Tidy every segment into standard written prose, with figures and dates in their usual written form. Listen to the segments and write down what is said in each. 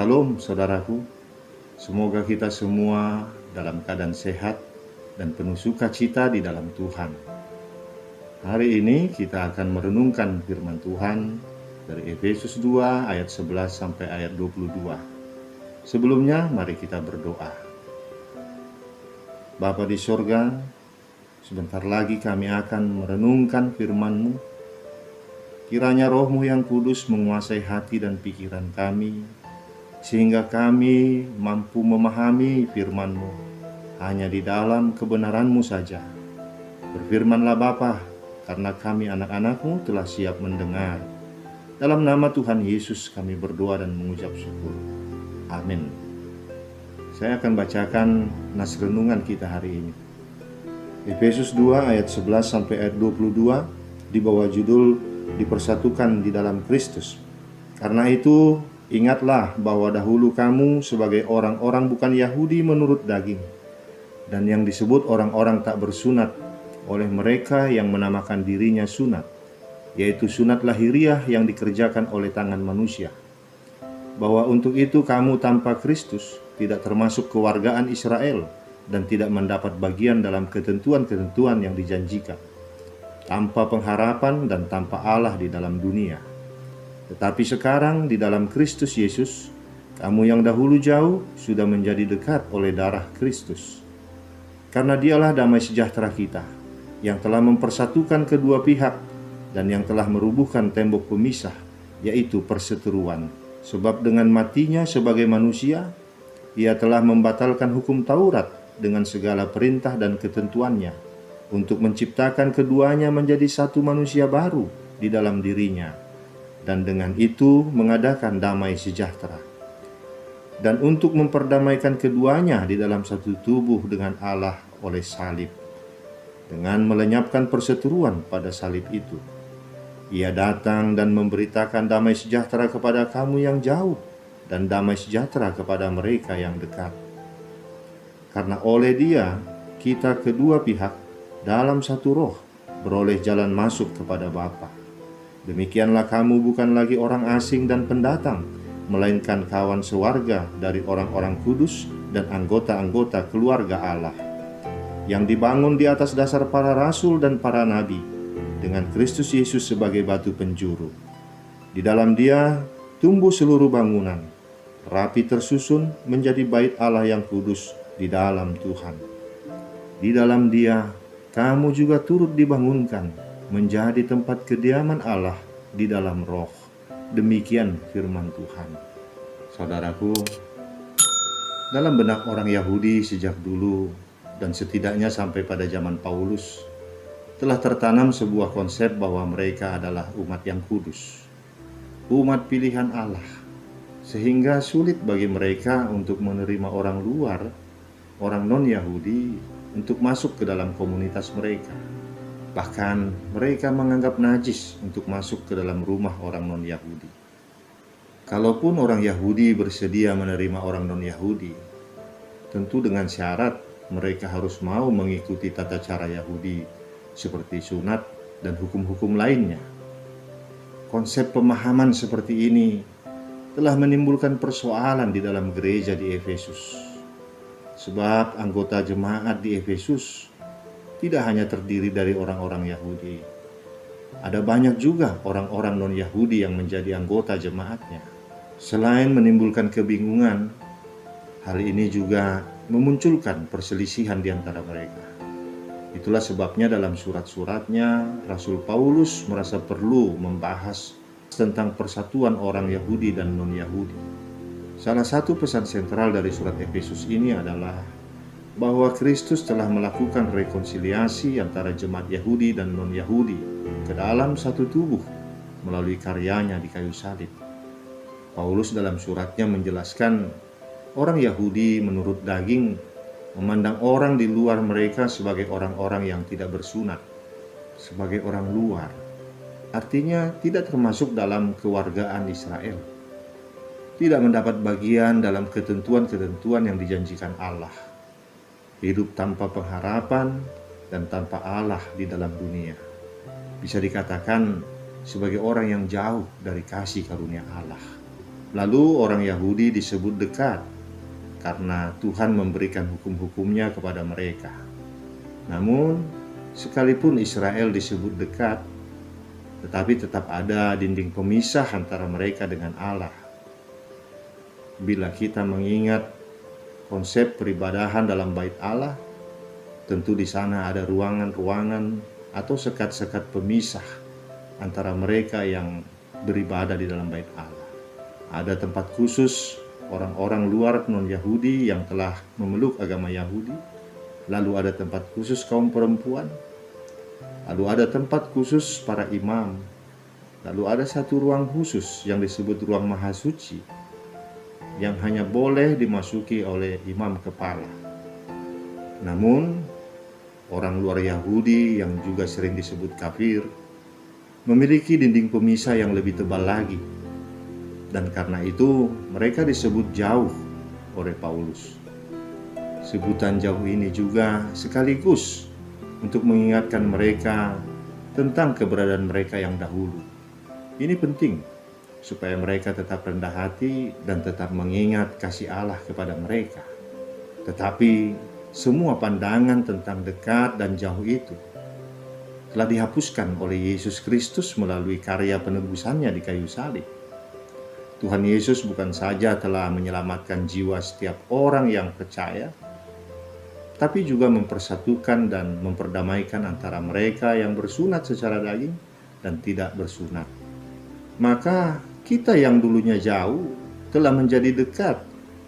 Shalom saudaraku, semoga kita semua dalam keadaan sehat dan penuh sukacita di dalam Tuhan. Hari ini kita akan merenungkan firman Tuhan dari Efesus 2 ayat 11 sampai ayat 22. Sebelumnya mari kita berdoa. Bapa di sorga, sebentar lagi kami akan merenungkan firman-Mu. Kiranya Roh-Mu yang kudus menguasai hati dan pikiran kami, sehingga kami mampu memahami firman-Mu hanya di dalam kebenaran-Mu saja. Berfirmanlah Bapa, karena kami anak-anak-Mu telah siap mendengar. Dalam nama Tuhan Yesus kami berdoa dan mengucap syukur. Amin. Saya akan bacakan nas renungan kita hari ini. Efesus 2 ayat 11 sampai ayat 22 di bawah judul dipersatukan di dalam Kristus. Karena itu, ingatlah bahwa dahulu kamu sebagai orang-orang bukan Yahudi menurut daging, dan yang disebut orang-orang tak bersunat oleh mereka yang menamakan dirinya sunat, yaitu sunat lahiriah yang dikerjakan oleh tangan manusia. Bahwa untuk itu kamu tanpa Kristus tidak termasuk kewargaan Israel dan tidak mendapat bagian dalam ketentuan-ketentuan yang dijanjikan, tanpa pengharapan dan tanpa Allah di dalam dunia. Tetapi sekarang di dalam Kristus Yesus, kamu yang dahulu jauh sudah menjadi dekat oleh darah Kristus. Karena Dialah damai sejahtera kita, yang telah mempersatukan kedua pihak dan yang telah merubuhkan tembok pemisah, yaitu perseteruan. Sebab dengan matinya sebagai manusia, Ia telah membatalkan hukum Taurat dengan segala perintah dan ketentuannya, untuk menciptakan keduanya menjadi satu manusia baru di dalam dirinya, dan dengan itu mengadakan damai sejahtera. Dan untuk memperdamaikan keduanya di dalam satu tubuh dengan Allah oleh salib, dengan melenyapkan perseteruan pada salib itu. Ia datang dan memberitakan damai sejahtera kepada kamu yang jauh, dan damai sejahtera kepada mereka yang dekat. Karena oleh Dia, kita kedua pihak dalam satu roh beroleh jalan masuk kepada Bapa. Demikianlah kamu bukan lagi orang asing dan pendatang, melainkan kawan sewarga dari orang-orang kudus dan anggota-anggota keluarga Allah, yang dibangun di atas dasar para rasul dan para nabi, dengan Kristus Yesus sebagai batu penjuru. Di dalam Dia tumbuh seluruh bangunan, rapi tersusun menjadi bait Allah yang kudus di dalam Tuhan. Di dalam Dia kamu juga turut dibangunkan menjadi tempat kediaman Allah di dalam Roh. Demikian firman Tuhan. Saudaraku, dalam benak orang Yahudi sejak dulu dan setidaknya sampai pada zaman Paulus, telah tertanam sebuah konsep bahwa mereka adalah umat yang kudus, umat pilihan Allah, sehingga sulit bagi mereka untuk menerima orang luar, orang non-Yahudi, untuk masuk ke dalam komunitas mereka. Bahkan mereka menganggap najis untuk masuk ke dalam rumah orang non-Yahudi. Kalaupun orang Yahudi bersedia menerima orang non-Yahudi, tentu dengan syarat mereka harus mau mengikuti tata cara Yahudi seperti sunat dan hukum-hukum lainnya. Konsep pemahaman seperti ini telah menimbulkan persoalan di dalam gereja di Efesus. Sebab anggota jemaat di Efesus tidak hanya terdiri dari orang-orang Yahudi. Ada banyak juga orang-orang non-Yahudi yang menjadi anggota jemaatnya. Selain menimbulkan kebingungan, hal ini juga memunculkan perselisihan di antara mereka. Itulah sebabnya dalam surat-suratnya, Rasul Paulus merasa perlu membahas tentang persatuan orang Yahudi dan non-Yahudi. Salah satu pesan sentral dari surat Efesus ini adalah bahwa Kristus telah melakukan rekonsiliasi antara jemaat Yahudi dan non-Yahudi ke dalam satu tubuh melalui karyanya di kayu salib. Paulus dalam suratnya menjelaskan orang Yahudi menurut daging memandang orang di luar mereka sebagai orang-orang yang tidak bersunat, sebagai orang luar. Artinya tidak termasuk dalam kewargaan Israel, tidak mendapat bagian dalam ketentuan-ketentuan yang dijanjikan Allah, hidup tanpa pengharapan dan tanpa Allah di dalam dunia. Bisa dikatakan sebagai orang yang jauh dari kasih karunia Allah. Lalu orang Yahudi disebut dekat karena Tuhan memberikan hukum-hukumnya kepada mereka. Namun, sekalipun Israel disebut dekat, tetapi tetap ada dinding pemisah antara mereka dengan Allah. Bila kita mengingat konsep peribadahan dalam bait Allah, tentu di sana ada ruangan-ruangan atau sekat-sekat pemisah antara mereka yang beribadah di dalam bait Allah. Ada tempat khusus orang-orang luar non-Yahudi yang telah memeluk agama Yahudi, lalu ada tempat khusus kaum perempuan, lalu ada tempat khusus para imam, lalu ada satu ruang khusus yang disebut ruang Mahasuci yang hanya boleh dimasuki oleh imam kepala. Namun, orang luar Yahudi yang juga sering disebut kafir memiliki dinding pemisah yang lebih tebal lagi. Dan karena itu mereka disebut jauh oleh Paulus. Sebutan jauh ini juga sekaligus untuk mengingatkan mereka tentang keberadaan mereka yang dahulu. Ini penting supaya mereka tetap rendah hati dan tetap mengingat kasih Allah kepada mereka. Tetapi semua pandangan tentang dekat dan jauh itu telah dihapuskan oleh Yesus Kristus melalui karya penebusannya di kayu salib. Tuhan Yesus bukan saja telah menyelamatkan jiwa setiap orang yang percaya, tapi juga mempersatukan dan memperdamaikan antara mereka yang bersunat secara daging dan tidak bersunat. Maka kita yang dulunya jauh telah menjadi dekat,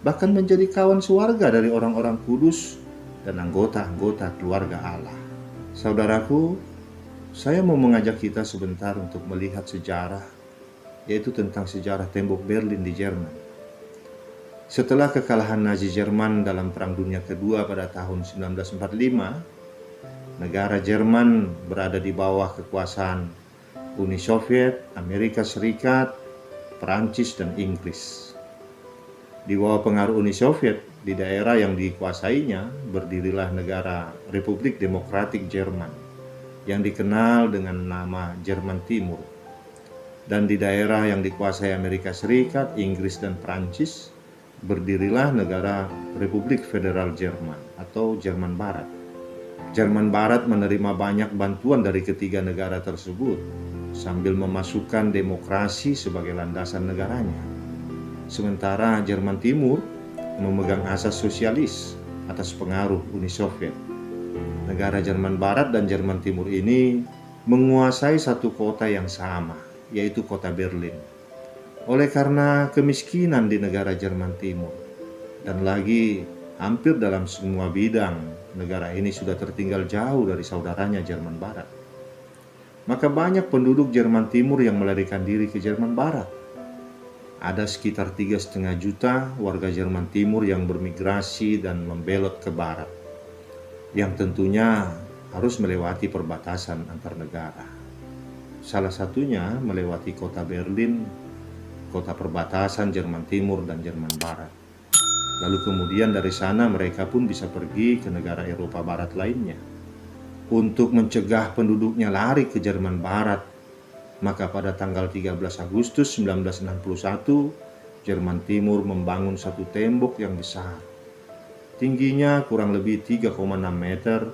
bahkan menjadi kawan sewarga dari orang-orang kudus dan anggota-anggota keluarga Allah. Saudaraku, saya mau mengajak kita sebentar untuk melihat sejarah, yaitu tentang sejarah tembok Berlin di Jerman. Setelah kekalahan Nazi Jerman dalam Perang Dunia Kedua pada tahun 1945, negara Jerman berada di bawah kekuasaan Uni Soviet, Amerika Serikat, Perancis, dan Inggris. Di bawah pengaruh Uni Soviet, di daerah yang dikuasainya berdirilah negara Republik Demokratik Jerman yang dikenal dengan nama Jerman Timur. Dan di daerah yang dikuasai Amerika Serikat, Inggris, dan Perancis berdirilah negara Republik Federal Jerman atau Jerman Barat. Jerman Barat menerima banyak bantuan dari ketiga negara tersebut sambil memasukkan demokrasi sebagai landasan negaranya. Sementara Jerman Timur memegang asas sosialis atas pengaruh Uni Soviet. Negara Jerman Barat dan Jerman Timur ini menguasai satu kota yang sama, yaitu kota Berlin. Oleh karena kemiskinan di negara Jerman Timur, dan lagi hampir dalam semua bidang, negara ini sudah tertinggal jauh dari saudaranya Jerman Barat. Maka banyak penduduk Jerman Timur yang melarikan diri ke Jerman Barat. Ada sekitar 3,5 juta warga Jerman Timur yang bermigrasi dan membelot ke barat, yang tentunya harus melewati perbatasan antar negara. Salah satunya melewati kota Berlin, kota perbatasan Jerman Timur dan Jerman Barat. Lalu kemudian dari sana mereka pun bisa pergi ke negara Eropa Barat lainnya. Untuk mencegah penduduknya lari ke Jerman Barat, maka pada tanggal 13 Agustus 1961, Jerman Timur membangun satu tembok yang besar. Tingginya kurang lebih 3,6 meter,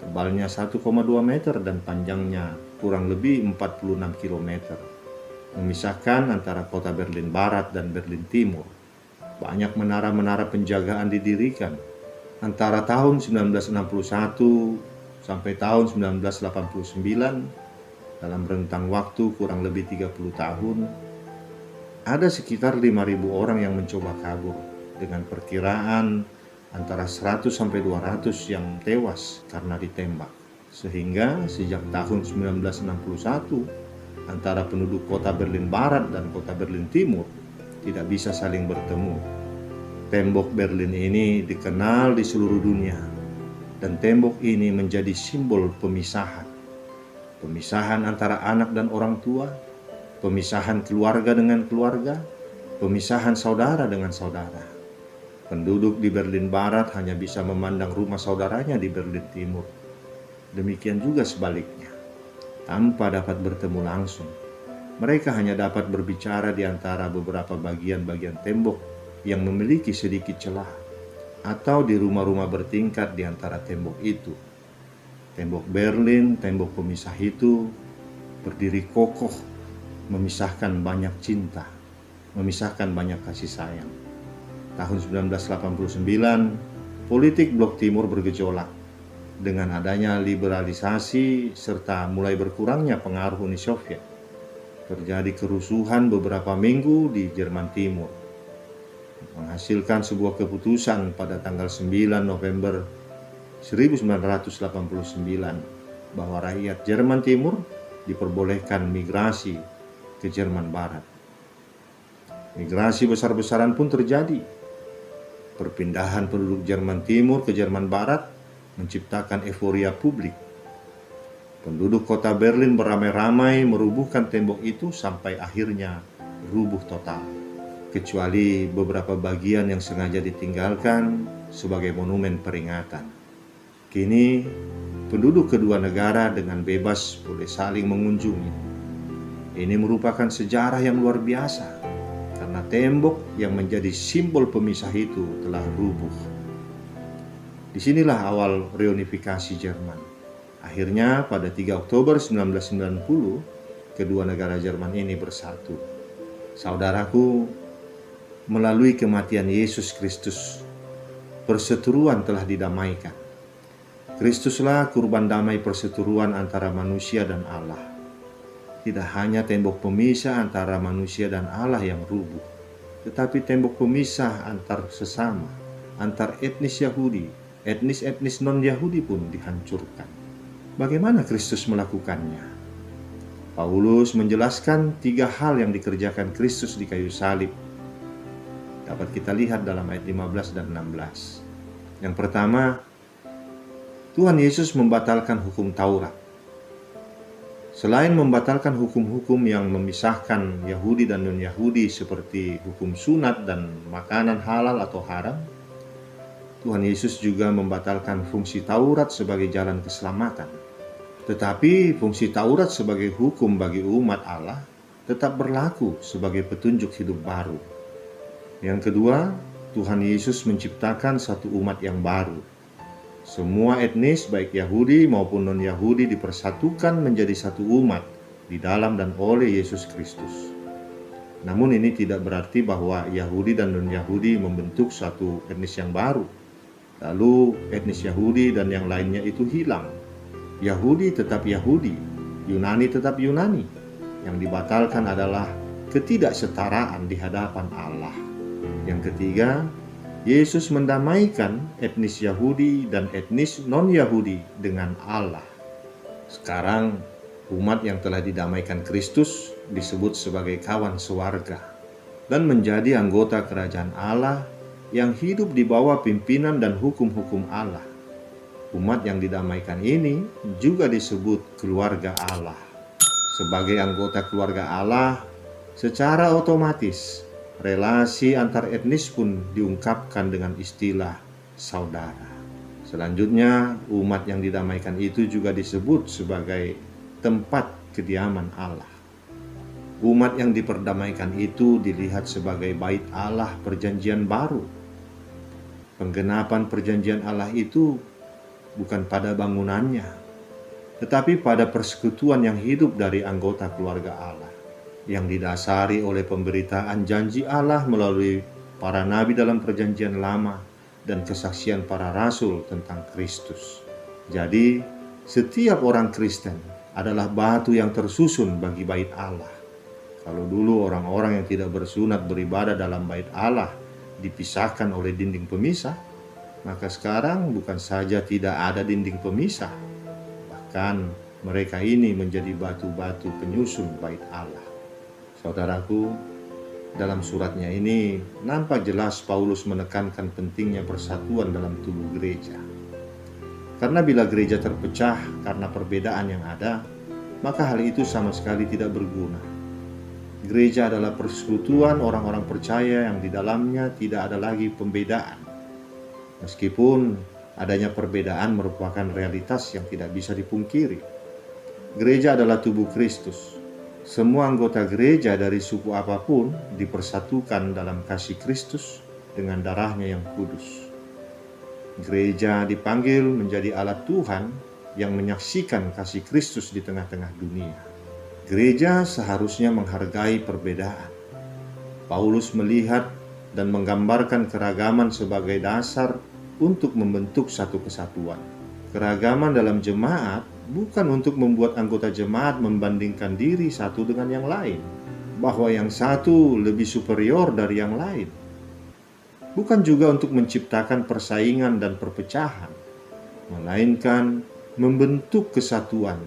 tebalnya 1,2 meter, dan panjangnya kurang lebih 46 km, memisahkan antara kota Berlin Barat dan Berlin Timur. Banyak menara-menara penjagaan didirikan antara tahun 1961 sampai tahun 1989. Dalam rentang waktu kurang lebih 30 tahun, ada sekitar 5.000 orang yang mencoba kabur, dengan perkiraan antara 100 sampai 200 yang tewas karena ditembak. Sehingga sejak tahun 1961, antara penduduk kota Berlin Barat dan kota Berlin Timur tidak bisa saling bertemu. Tembok Berlin ini dikenal di seluruh dunia, dan tembok ini menjadi simbol pemisahan. Pemisahan antara anak dan orang tua, pemisahan keluarga dengan keluarga, pemisahan saudara dengan saudara. Penduduk di Berlin Barat hanya bisa memandang rumah saudaranya di Berlin Timur. Demikian juga sebaliknya, tanpa dapat bertemu langsung. Mereka hanya dapat berbicara di antara beberapa bagian-bagian tembok yang memiliki sedikit celah, atau di rumah-rumah bertingkat di antara tembok itu. Tembok Berlin, tembok pemisah itu, berdiri kokoh, memisahkan banyak cinta, memisahkan banyak kasih sayang. Tahun 1989, politik Blok Timur bergejolak dengan adanya liberalisasi serta mulai berkurangnya pengaruh Uni Soviet. Terjadi kerusuhan beberapa minggu di Jerman Timur, menghasilkan sebuah keputusan pada tanggal 9 November 1989 bahwa rakyat Jerman Timur diperbolehkan migrasi ke Jerman Barat. Migrasi besar-besaran pun terjadi. Perpindahan penduduk Jerman Timur ke Jerman Barat menciptakan euforia publik. Penduduk kota Berlin beramai-ramai merubuhkan tembok itu sampai akhirnya rubuh total, kecuali beberapa bagian yang sengaja ditinggalkan sebagai monumen peringatan. Kini, penduduk kedua negara dengan bebas boleh saling mengunjungi. Ini merupakan sejarah yang luar biasa, karena tembok yang menjadi simbol pemisah itu telah rubuh. Disinilah awal reunifikasi Jerman. Akhirnya pada 3 Oktober 1990, kedua negara Jerman ini bersatu. Saudaraku, melalui kematian Yesus Kristus, perseteruan telah didamaikan. Kristuslah kurban damai perseteruan antara manusia dan Allah. Tidak hanya tembok pemisah antara manusia dan Allah yang rubuh, tetapi tembok pemisah antar sesama, antar etnis Yahudi, etnis-etnis non-Yahudi pun dihancurkan. Bagaimana Kristus melakukannya? Paulus menjelaskan 3 hal yang dikerjakan Kristus di kayu salib. Dapat kita lihat dalam ayat 15 dan 16. Yang pertama, Tuhan Yesus membatalkan hukum Taurat. Selain membatalkan hukum-hukum yang memisahkan Yahudi dan non-Yahudi seperti hukum sunat dan makanan halal atau haram, Tuhan Yesus juga membatalkan fungsi Taurat sebagai jalan keselamatan. Tetapi fungsi Taurat sebagai hukum bagi umat Allah tetap berlaku sebagai petunjuk hidup baru. Yang kedua, Tuhan Yesus menciptakan satu umat yang baru. Semua etnis baik Yahudi maupun non-Yahudi dipersatukan menjadi satu umat di dalam dan oleh Yesus Kristus. Namun ini tidak berarti bahwa Yahudi dan non-Yahudi membentuk satu etnis yang baru, lalu etnis Yahudi dan yang lainnya itu hilang. Yahudi tetap Yahudi, Yunani tetap Yunani. Yang dibatalkan adalah ketidaksetaraan di hadapan Allah. Yang ketiga, Yesus mendamaikan etnis Yahudi dan etnis non-Yahudi dengan Allah. Sekarang, umat yang telah didamaikan Kristus disebut sebagai kawan sewarga dan menjadi anggota kerajaan Allah yang hidup di bawah pimpinan dan hukum-hukum Allah. Umat yang didamaikan ini juga disebut keluarga Allah. Sebagai anggota keluarga Allah, secara otomatis relasi antar etnis pun diungkapkan dengan istilah saudara. Selanjutnya, umat yang didamaikan itu juga disebut sebagai tempat kediaman Allah. Umat yang diperdamaikan itu dilihat sebagai bait Allah perjanjian baru. Penggenapan perjanjian Allah itu bukan pada bangunannya, tetapi pada persekutuan yang hidup dari anggota keluarga Allah, yang didasari oleh pemberitaan janji Allah melalui para nabi dalam perjanjian lama dan kesaksian para rasul tentang Kristus. Jadi, setiap orang Kristen adalah batu yang tersusun bagi bait Allah. Kalau dulu orang-orang yang tidak bersunat beribadah dalam bait Allah dipisahkan oleh dinding pemisah, maka sekarang bukan saja tidak ada dinding pemisah, bahkan mereka ini menjadi batu-batu penyusun bait Allah. Saudaraku, dalam suratnya ini nampak jelas Paulus menekankan pentingnya persatuan dalam tubuh gereja. Karena bila gereja terpecah karena perbedaan yang ada, maka hal itu sama sekali tidak berguna. Gereja adalah persekutuan orang-orang percaya yang di dalamnya tidak ada lagi pembedaan. Meskipun adanya perbedaan merupakan realitas yang tidak bisa dipungkiri. Gereja adalah tubuh Kristus. Semua anggota gereja dari suku apapun dipersatukan dalam kasih Kristus dengan darahnya yang kudus. Gereja dipanggil menjadi alat Tuhan yang menyaksikan kasih Kristus di tengah-tengah dunia. Gereja seharusnya menghargai perbedaan. Paulus melihat dan menggambarkan keragaman sebagai dasar untuk membentuk satu kesatuan. Keragaman dalam jemaat bukan untuk membuat anggota jemaat membandingkan diri satu dengan yang lain, bahwa yang satu lebih superior dari yang lain. Bukan juga untuk menciptakan persaingan dan perpecahan, melainkan membentuk kesatuan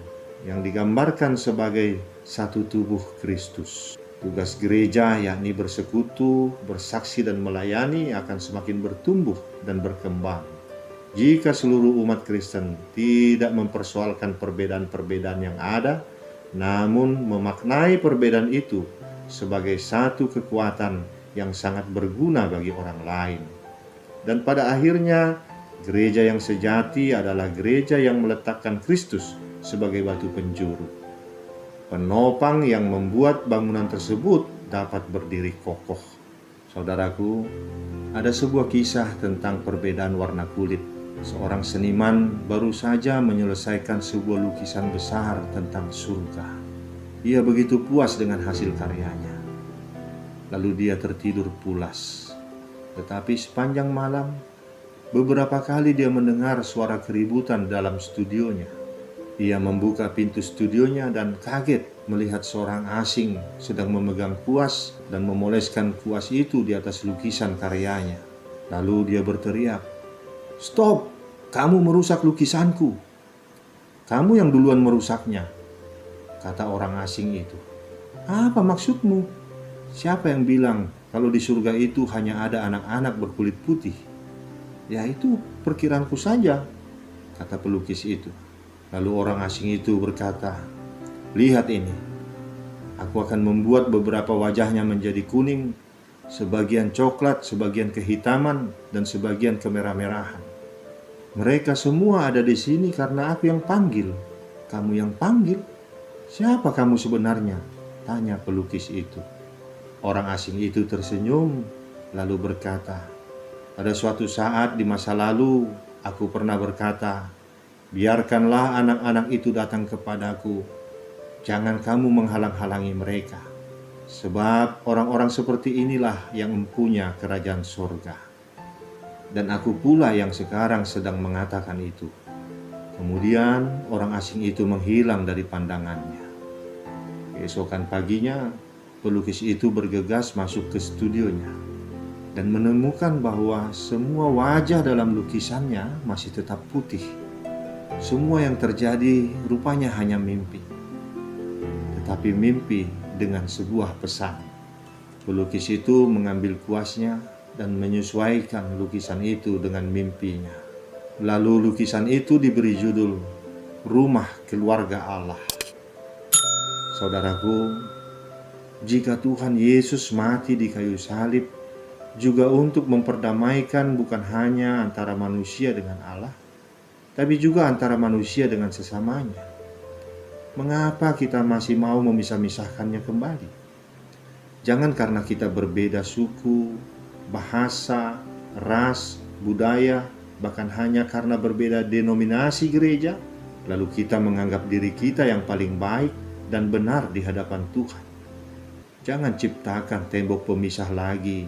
yang digambarkan sebagai satu tubuh Kristus. Tugas gereja yakni bersekutu, bersaksi dan melayani akan semakin bertumbuh dan berkembang jika seluruh umat Kristen tidak mempersoalkan perbedaan-perbedaan yang ada, namun memaknai perbedaan itu sebagai satu kekuatan yang sangat berguna bagi orang lain. Dan pada akhirnya, gereja yang sejati adalah gereja yang meletakkan Kristus sebagai batu penjuru, penopang yang membuat bangunan tersebut dapat berdiri kokoh. Saudaraku, ada sebuah kisah tentang perbedaan warna kulit. Seorang seniman baru saja menyelesaikan sebuah lukisan besar tentang surga. Ia begitu puas dengan hasil karyanya. Lalu dia tertidur pulas. Tetapi sepanjang malam, beberapa kali dia mendengar suara keributan dalam studionya. Ia membuka pintu studionya dan kaget melihat seorang asing sedang memegang kuas dan memoleskan kuas itu di atas lukisan karyanya. Lalu dia berteriak, "Stop! Kamu merusak lukisanku. Kamu yang duluan merusaknya," kata orang asing itu. "Apa maksudmu? Siapa yang bilang kalau di surga itu hanya ada anak-anak berkulit putih?" "Ya itu perkiraanku saja," kata pelukis itu. Lalu orang asing itu berkata, "Lihat ini. Aku akan membuat beberapa wajahnya menjadi kuning, sebagian coklat, sebagian kehitaman, dan sebagian kemerah-merahan. Mereka semua ada di sini karena aku yang panggil." "Kamu yang panggil? Siapa kamu sebenarnya?" tanya pelukis itu. Orang asing itu tersenyum lalu berkata, "Pada suatu saat di masa lalu aku pernah berkata, biarkanlah anak-anak itu datang kepadaku. Jangan kamu menghalang-halangi mereka. Sebab orang-orang seperti inilah yang mempunyai kerajaan surga. Dan aku pula yang sekarang sedang mengatakan itu." Kemudian orang asing itu menghilang dari pandangannya. Keesokan paginya, pelukis itu bergegas masuk ke studionya dan menemukan bahwa semua wajah dalam lukisannya masih tetap putih. Semua yang terjadi rupanya hanya mimpi. Tetapi mimpi dengan sebuah pesan. Pelukis itu mengambil kuasnya dan menyesuaikan lukisan itu dengan mimpinya. Lalu lukisan itu diberi judul Rumah Keluarga Allah. Saudaraku, jika Tuhan Yesus mati di kayu salib juga untuk memperdamaikan bukan hanya antara manusia dengan Allah, tapi juga antara manusia dengan sesamanya, mengapa kita masih mau memisah-misahkannya kembali? Jangan karena kita berbeda suku, bahasa, ras, budaya, bahkan hanya karena berbeda denominasi gereja, lalu kita menganggap diri kita yang paling baik dan benar di hadapan Tuhan. Jangan ciptakan tembok pemisah lagi,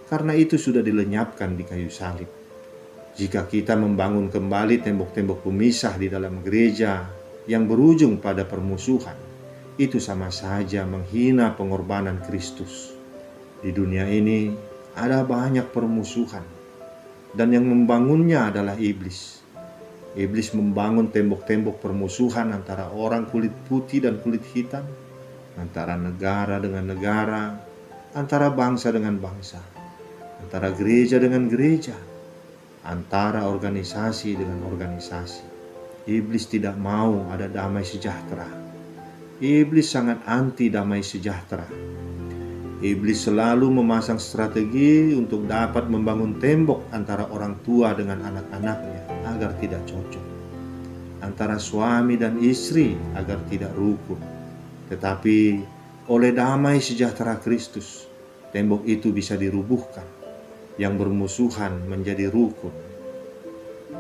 karena itu sudah dilenyapkan di kayu salib. Jika kita membangun kembali tembok-tembok pemisah di dalam gereja yang berujung pada permusuhan, itu sama saja menghina pengorbanan Kristus. Di dunia ini ada banyak permusuhan, dan yang membangunnya adalah iblis. Iblis membangun tembok-tembok permusuhan antara orang kulit putih dan kulit hitam, antara negara dengan negara, antara bangsa dengan bangsa, antara gereja dengan gereja, antara organisasi dengan organisasi. Iblis tidak mau ada damai sejahtera. Iblis sangat anti damai sejahtera. Iblis selalu memasang strategi untuk dapat membangun tembok antara orang tua dengan anak-anaknya agar tidak cocok, antara suami dan istri agar tidak rukun. Tetapi oleh damai sejahtera Kristus, tembok itu bisa dirubuhkan, yang bermusuhan menjadi rukun.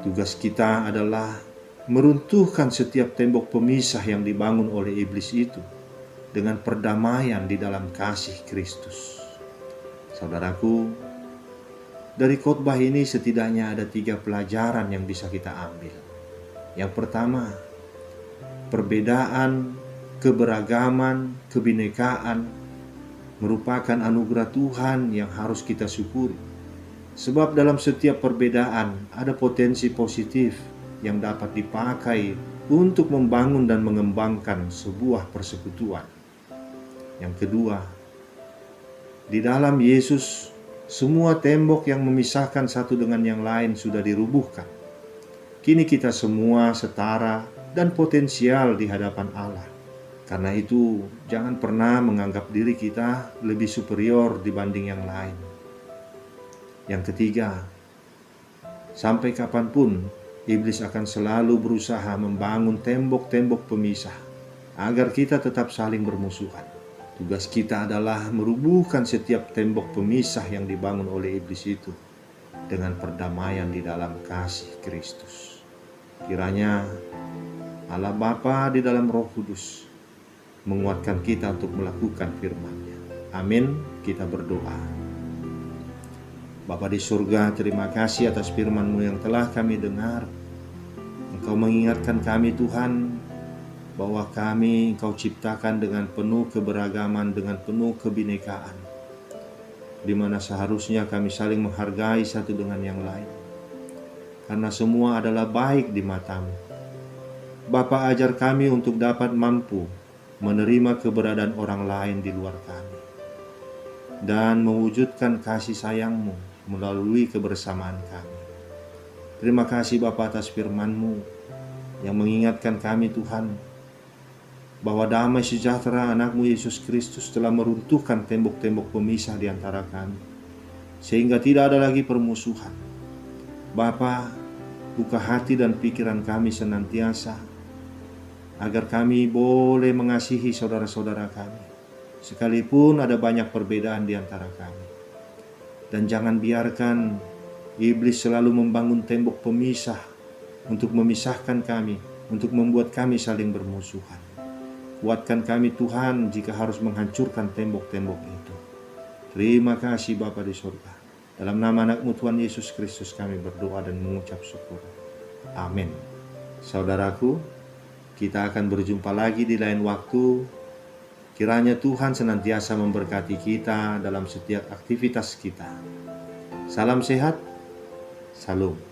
Tugas kita adalah meruntuhkan setiap tembok pemisah yang dibangun oleh iblis itu dengan perdamaian di dalam kasih Kristus. Saudaraku, dari khotbah ini setidaknya ada 3 pelajaran yang bisa kita ambil. Yang pertama, perbedaan, keberagaman, kebinekaan merupakan anugerah Tuhan yang harus kita syukuri. Sebab dalam setiap perbedaan ada potensi positif yang dapat dipakai untuk membangun dan mengembangkan sebuah persekutuan. Yang kedua, di dalam Yesus semua tembok yang memisahkan satu dengan yang lain sudah dirubuhkan. Kini kita semua setara dan potensial di hadapan Allah. Karena itu, jangan pernah menganggap diri kita lebih superior dibanding yang lain. Yang ketiga, sampai kapanpun iblis akan selalu berusaha membangun tembok-tembok pemisah agar kita tetap saling bermusuhan. Tugas kita adalah merubuhkan setiap tembok pemisah yang dibangun oleh iblis itu dengan perdamaian di dalam kasih Kristus. Kiranya Allah Bapa di dalam Roh Kudus menguatkan kita untuk melakukan firman-Nya. Amin. Kita berdoa. Bapa di surga, terima kasih atas firman-Mu yang telah kami dengar. Engkau mengingatkan kami Tuhan, bahwa kami Engkau ciptakan dengan penuh keberagaman, dengan penuh kebinekaan, di mana seharusnya kami saling menghargai satu dengan yang lain, karena semua adalah baik di mata-Mu. Bapa, ajar kami untuk dapat mampu menerima keberadaan orang lain di luar kami, dan mewujudkan kasih sayang-Mu melalui kebersamaan kami. Terima kasih Bapa atas firman-Mu yang mengingatkan kami Tuhan, bahwa damai sejahtera anak-Mu Yesus Kristus telah meruntuhkan tembok-tembok pemisah di antara kami, sehingga tidak ada lagi permusuhan. Bapa, buka hati dan pikiran kami senantiasa, agar kami boleh mengasihi saudara-saudara kami, sekalipun ada banyak perbedaan di antara kami. Dan jangan biarkan iblis selalu membangun tembok pemisah untuk memisahkan kami, untuk membuat kami saling bermusuhan. Kuatkan kami Tuhan jika harus menghancurkan tembok-tembok itu. Terima kasih Bapa di surga. Dalam nama anak-Mu Tuhan Yesus Kristus kami berdoa dan mengucap syukur. Amin. Saudaraku, kita akan berjumpa lagi di lain waktu. Kiranya Tuhan senantiasa memberkati kita dalam setiap aktivitas kita. Salam sehat, salam.